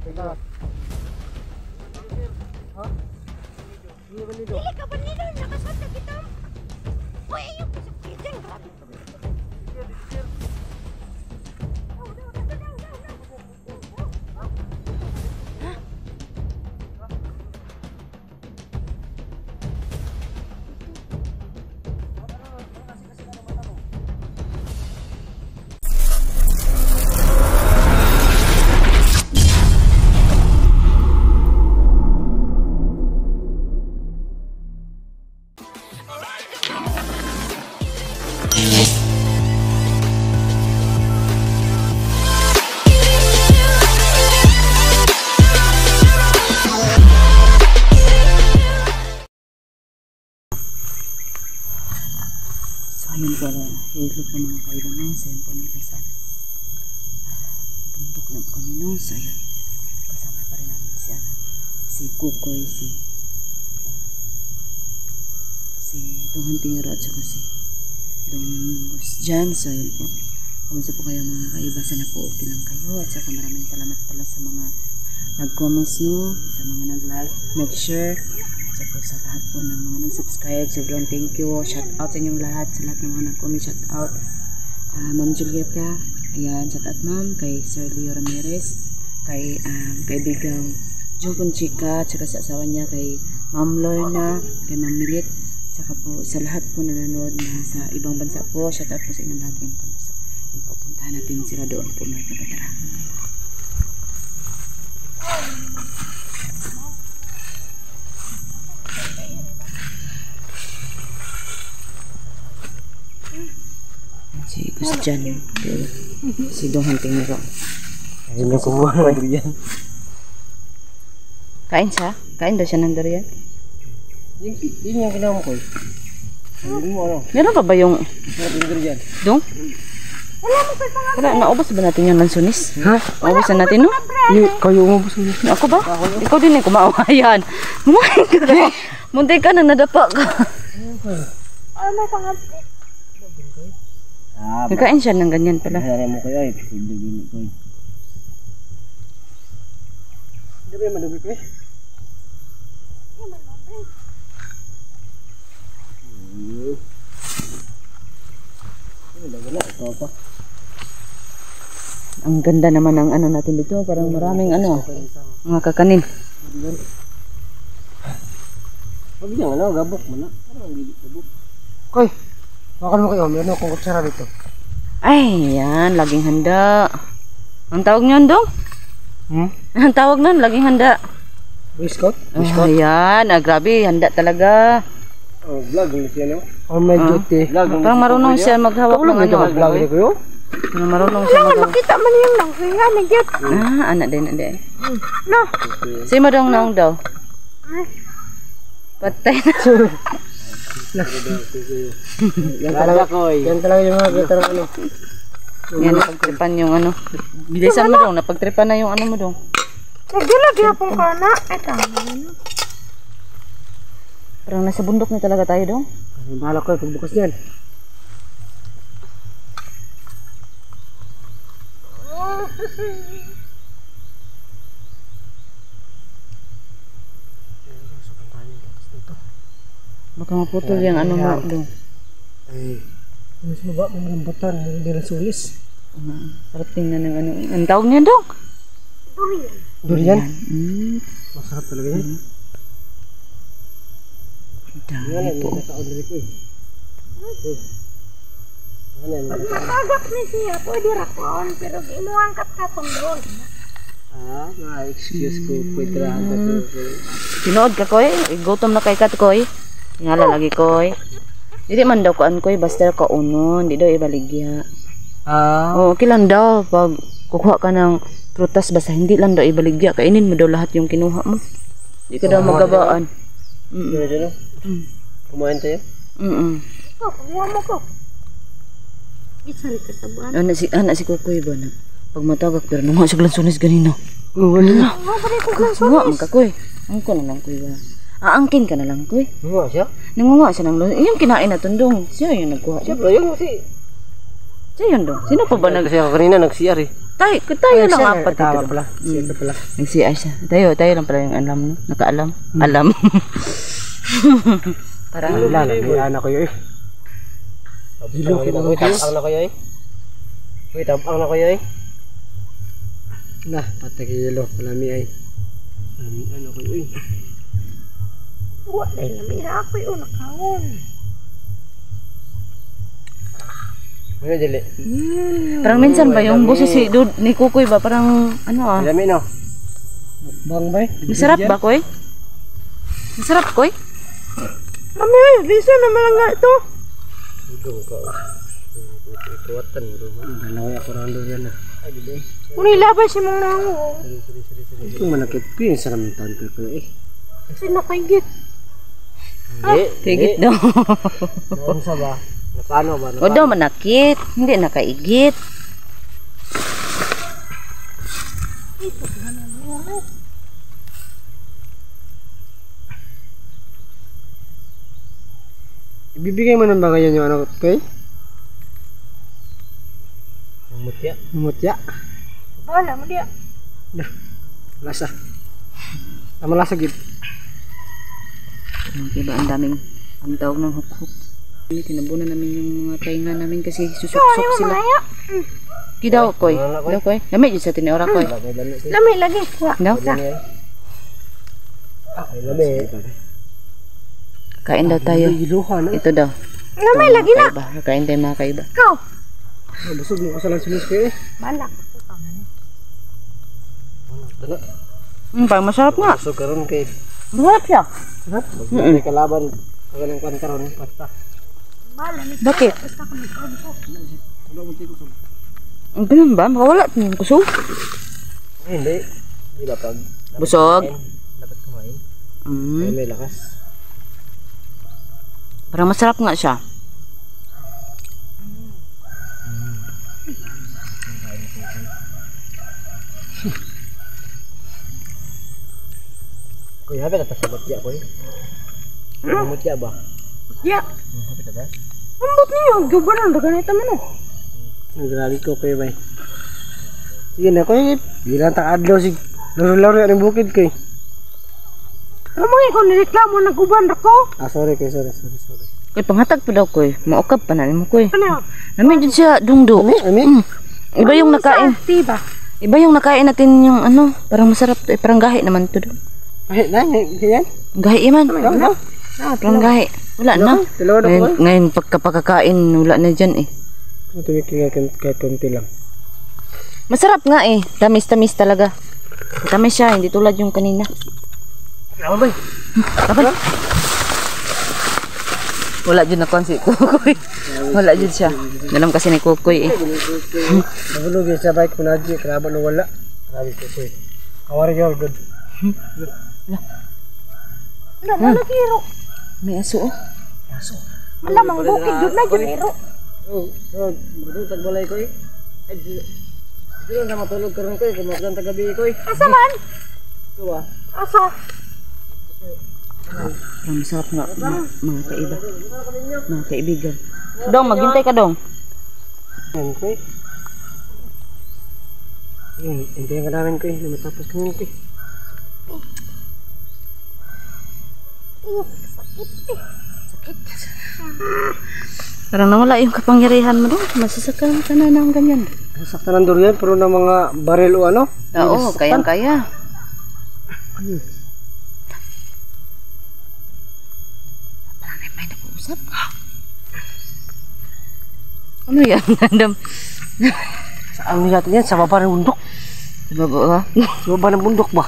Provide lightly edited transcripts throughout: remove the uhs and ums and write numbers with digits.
Dili ka banido, nakasad ka kita. Uy, ayun ko sa pijan, grabe. Ayun pala, hilo po mga kaiba no, sempo nila sa bundok na kami no, so ayun, kasama pa rin namin si Kukoy, si Tuhan Tingero at saka si Dongos dyan, so ayun po, kamusta po kayo mga kaiba, sana po okay lang kayo, at saka maraming salamat pala sa mga nag-comments no, sa mga nag-like, nag-share, sa lahat po ng mga nag-subscribe, sobrang thank you, shout out sa inyong lahat, sa lahat ng mga nag-comment, shout out Ma'am Julieta, ayan, shout out ma'am, kay Sir Leo Ramirez, kay kaibigang Jupon Chica, tsaka sa asawa niya, kay Ma'am Lorna, kay Ma'am Milit, tsaka po sa lahat po nanonood na sa ibang bansa po, shout out po sa inyong lahat po. So, pupuntahan natin sila doon po mga kabatara. Si Christian, si Tuhan Tingero. Ayun na kumuha ng durian. Kain siya? Kain daw siya ng durian? Yun yung kailangan ko eh. Ayun mo ano? Meron pa ba yung durian? dong? Wala, naubos ba natin yung lansunis? Ha? Naubos na natin no? Kayo umubos mo. Ako ba? Ikaw din eh, kumawayan. Kumain ka na. Muntik ka na, nadapa ka. Ano pangatid? Nagkain siya ng ganyan pala. Hayaan mo kayo ay. Posible din ko eh. Hindi ba yung madubi ko eh? Ang ganda naman ng ano natin dito. Parang maraming ano, mga kakanin. Pag yung ano, gabok mo na. Parang hindi gabok. Koy, makan mo kayo. Meron akong kutsara dito. ay, yan, laging handa. Ang tawag niyon dong? Ang tawag nun, laging handa. Biscuit? Ayan, grabe, handa talaga. Oh, vlog mo siya no? Oh, may duty. Parang marunong siya maghawak ng ano. Vlog niyo kayo? Marunong siya maghawak. Makita man yung nang kaya nagyat. Anak din, anak din. No. Si madong nang daw. Patay na. Yan talaga ko eh. Yan talaga yung mga kita ng ano. Yan, napagtripan yung ano. Bilisan mo dong, napagtripan na yung ano mo dong. Nagdala akong kana. Ay, tama na. Parang nasa bundok na talaga tayo dong. Bahala ko pagbukas niyan. Baka maputol yung ano mo dong. Ay. Mas maba mo malambutan, hindi na sulis. Sarap tingnan ng ano. Ang tawag niya dong? Durian? Masarap talaga yan. Dami po. Pag matagak ni siya, pwede rakon. Pero imuang katong doon. Excuse ko. Pwede lang ka. Tinood ka koy? Gutom na kay kat koy. Ngala lagi koy. Dili man daw kuan koy, basta kaunon. Di daw ibaligya. Oo, okay lang daw. Pag kukuha ka ng prutas, basta hindi lang daw ibaligya. Kainin mo daw lahat yung kinuha mo. Di ka daw magabaan. Kumain tayo? Ikaw, kuha mo ko. Isari ka sa buwan. Anak si Kukoy ba na? Pag matagak, pero nung nga siya glansunis ganina. Wala na. Nga, magkakoy. Ang ko na lang koy ba? Aangkin ka na lang koy. Nga siya? Nangunga siya ng lansunis. Yung kinain na tundong. Siya yung nagkuha. Siya ba yung si... Siya yun dong. Sino pa ba Kasi ako kanina nag-CR eh. Tayo lang apat Tama dito. pala. Siyempre pala. Nag-CR siya. Tayo lang pala yung alam, no? Nakaalam. Alam. Parang Wala na, may anak ko yun eh. Hilo, hilo. Tapang na kayo eh. Wait, tapang na kayo eh. Nah, patakilo. Malami ay. Malami ano kayo eh. Wala na may ako yung nakawon. Ano dili? parang minsan ba yung boses ni Kukoy ba parang ano Malami no? Bang ba eh? Masarap ba Koy? Masarap Koy? Mami, bisa naman lang nga ito. Hidong ka. Ituwatan bro. Dalawa ako rando yan na. Ay, dili. Kung ilabay si Mang Nango. Ito manakit ko yung sarang tanto ko eh. Sino kaigit? Hindi. Tigit daw. Noon sa ba? Paano ba? O daw manakit. Hindi nakaigit. Ibibigay mo na ba ngayon yung anak ko eh? Mutya? Mutya? Wala mo dia. Nah, lasa. Tama lasa gid. Diba ang daming ang tawag ng huk-huk. Tinabunan namin yung mga tainga namin kasi susok-sok sila. Kidaw Koy. Daw Koy. Lamay dyan sa tiniora Koy. Lami lagi. Daw. Ay, lami. Kain daw tayo. Ito daw. Lami lagi na. Kaiba. Kain tayo mga kaiba. Ikaw. Busog mo ko sa lansulis ko eh. Balak. Tala. Parang masarap nga. Busog karon kay. Masarap siya. Sarap. May kalaban. Kagalang kwan karon pasta. Bakit? Ang ganun ba? Makawala yung kusog. Hindi. Di ba pag Busog. dapat kumain. May lakas. Parang masarap nga siya. Kuy, habi na sa mutya ko eh. Mutya ba? Ya. Habi na ba? Ambot niyo. Gubaran. Daganita man o. Nagrali ko kayo ba? Sige na kuy. Bilang tak adlaw sig laro-laro yan ang bukid ko eh. Ramang ikaw nireklamo nag-uban ako. Sorry. Sorry. Koy, panghatag pa daw Koy. Maukap pa na mo Koy. Ano? Namin din siya dungdo. Ami? Iba yung nakain. Tiba. Iba yung nakain natin yung ano. Parang masarap to. Parang gahi naman to doon. Ay, yan. Gahi man. Ano? Parang gahi. Wala na. Dalawa na ko. Ngayon pagkapakakain wala na dyan eh. Tumikil kahit konti lang. Masarap nga eh. Tamis-tamis talaga. Tamis siya. Hindi tulad yung kanina. Ano ba? Kapal. Wala dyan na si Kukoy. Wala dyan siya. Dalam kasi ni Kukoy eh. Nabulog yung sa bike ko na dyan. Kalaban na wala. Sabi ko ko eh. How are you all good? Nalagiro. May aso oh. Malamang bukid yun na yun ero. Magdutag balay ko eh. Ay, dito lang na matulog ka rin ko eh. Kumakdan tagabi ko eh. Asa man? Ito ah. Asa? Parang masarap nga mga kaiba. Mga kaibigan. Dong, maghintay ka dong. Yan ko eh. Yan, hintayin ka namin ko eh. Na matapos kami ko eh. Parang nawala yung kapangyarihan mo dong. Masasakang ka na ng ganyan. Sasaktan ng durian pero ng mga baril o ano. Oo, kayang-kaya. Parang may nag-uusap. Ano yan? Nandam. Saan natin yan? Sa baba ng bundok. Sa baba ba? Sa baba ng bundok ba?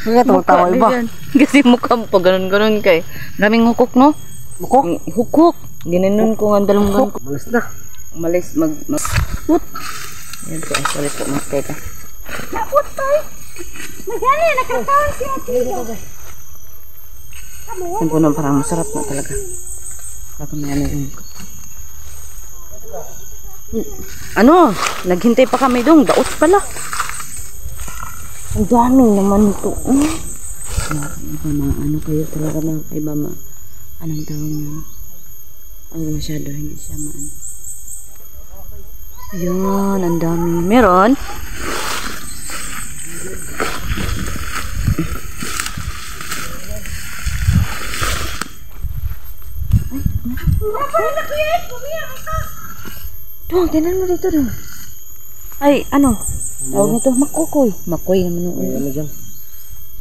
Kaya tawa iba. Kasi mukha mo pa ganun-ganun kay. Maraming hukok no? Mukok? Hukok. Ginanon ko ang dalawang ko. Malas na. Umalis Wut. Yan po. Sorry po. Teka. Nakot tayo. Magyari, nakakawan siya. Yan po na parang masarap na talaga. Baka may ano yung ano? Naghintay pa kami dong. Daot pala. Ang daming naman ito. Ano kayo talaga mga kaiba ma. Anong tawag niya? Ay masyado hindi siya maano. Yan, ang dami. Meron? Dong, tinan mo dito dong. Ay, ano? Tawag nito, makukoy. Makoy naman yung May ano dyan?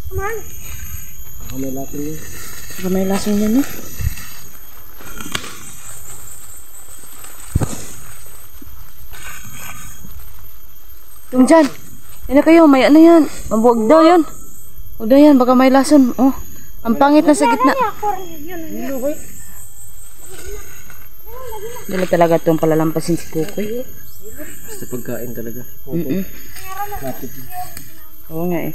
Man. Ako may latin yun. Saka may lasong yan, no? Yung dyan. Yan na kayo, may ano yan. Mabuwag daw yan. Huwag daw yan, baka may lason. Oh, ang pangit na sa gitna. Dali talaga itong palalampasin si Kukoy. Basta pagkain talaga. Lapit yun. Oo nga eh.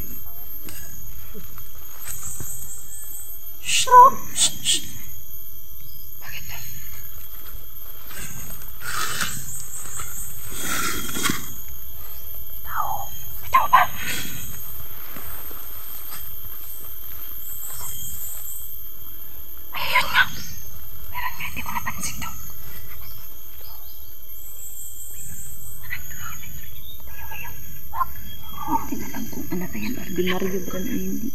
Hindi na lang kung ano pa yan. Ordinaryo ba na hindi?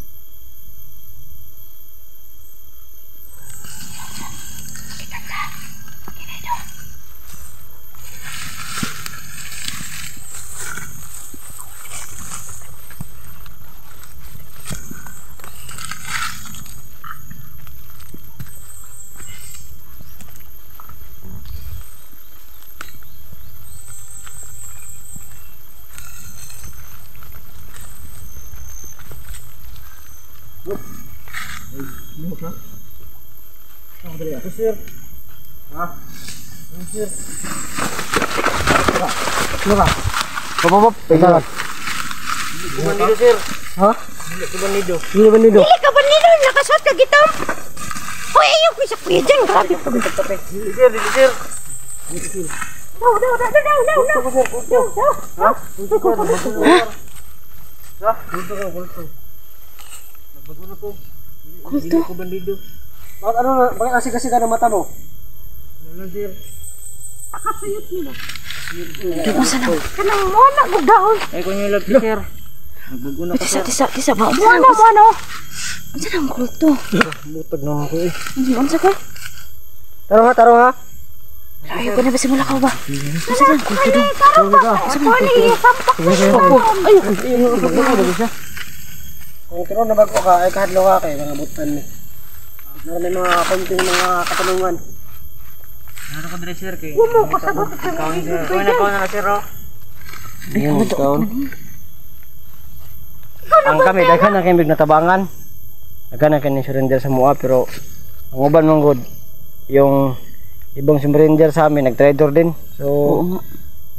Ako sir. Ha? Ako sir. Ano ka? Papapap. Pagkakat. Bandido sir. Ha? Bandido. Hindi bandido. Dili ka bandido, nakasuot ka gitom. Hoy, ayaw ko sa kuya dyan. Grabe pa. Hindi sir, hindi sir. Daw. Ha? Ha? Kulto. Nagbago na ko. Hindi ko bandido. Bakit ano na? Bakit asik-asik ka ng mata mo? Wala sir. Akasayot nila. Ito ko sana. Kanang mo na gudahon. Ay kung yung lagi sir. Nagbago na ko sir. Tisa. Mo Ano? Ano ang kulto? Butag na ako eh. Hindi, ano sa ka? Taro ha. Ayaw ko na ba simula ka ba? Ano ang kulto doon? Ako ni sampak. Kung tiro na bago ka, ay kahadlo ka kay mga butan ni. Meron may mga konting mga katanungan. Ano ko dire sir kay? Mo kasabot sa Kawin sir. Kawin na sir oh. Ayun, kaon. Ang kami, daghan na kami natabangan. Daghan na kami surrender sa mua, pero ang uban mong good, yung ibang surrender sa amin, nag-trader din. So, Oo nga.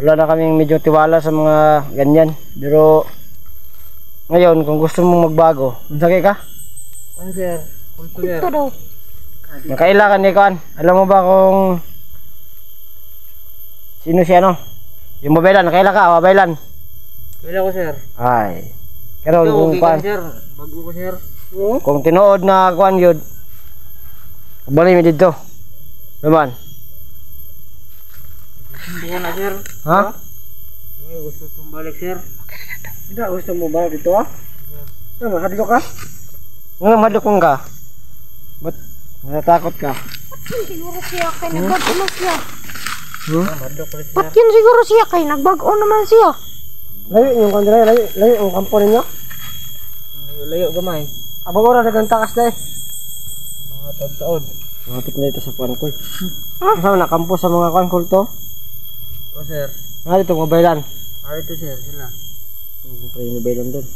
wala na kaming medyo tiwala sa mga ganyan. Pero, ngayon, kung gusto mong magbago, unsakay ka? Ano sir? Ito daw. Nakailangan ni Kuan. Alam mo ba kung sino si ano? Yung mobilan, nakailan ka, mobilan. Kailan ko sir. Ay. Pero kung Kuan, bago ko sir. Kung tinuod na Kuan yun, balik mi dito. Naman. Hindi na sir. Ha? Gusto kong balik sir. Hindi, gusto mo ba dito ha? Ano, hadlo ka? Ano, hadlo kong ka? Ba't natatakot ka? Siguro siya kay nagbago na siya. Hadlo ko rin Ba't yun siguro siya kay nagbago naman siya? Layo yung kandila, layo yung kampo ninyo? Layo gamay. Abang oras nagang takas na eh. Mga taon-taon. Mapit na ito sa kuwan ko eh. Kasama na kampo sa mga kuwan kulto? O sir. Nga dito, mobilan. Dito sir, sila. Siyempre yung mobilan doon.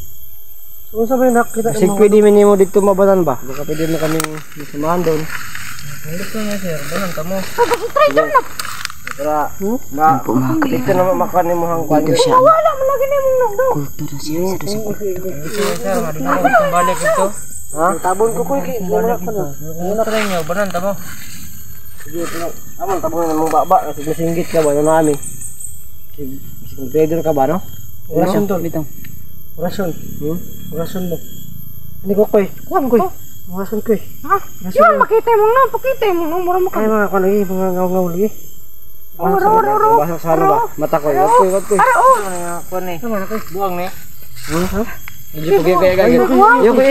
So kung sabi nakita yung mga... Pwede mo dito mabanan ba? Baka pwede mo kaming samahan doon. Hindi ko nga sir, banan ka mo. Try doon na. Tara, dito naman makanin mo hang kuwan yun. Wala mo lagi na yung nagdaw. Kulto na siya. Sir, madina ko itong balik ito. Ha? Tabon ko ko wala ka na. Ano na rin nyo, banan tamo. Sige, amon tabon na mong baba. Kasi masinggit ka ba, ano namin. Sige, trader ka ba, no? Orasyon to, bitang. Orasyon. Orasyon mo. Hindi ko koy. Kuhan koy. Orasyon koy. Ha? Yun, makita mo na. Pakita mo na. Mura mo ka. Ay mga lagi, mga ngaw-ngaw lagi. Basok sana ba? Mata ko. Wag ko. Ano ni? Buang ni. Ha? Medyo pugay kaya gagawin. Yuko.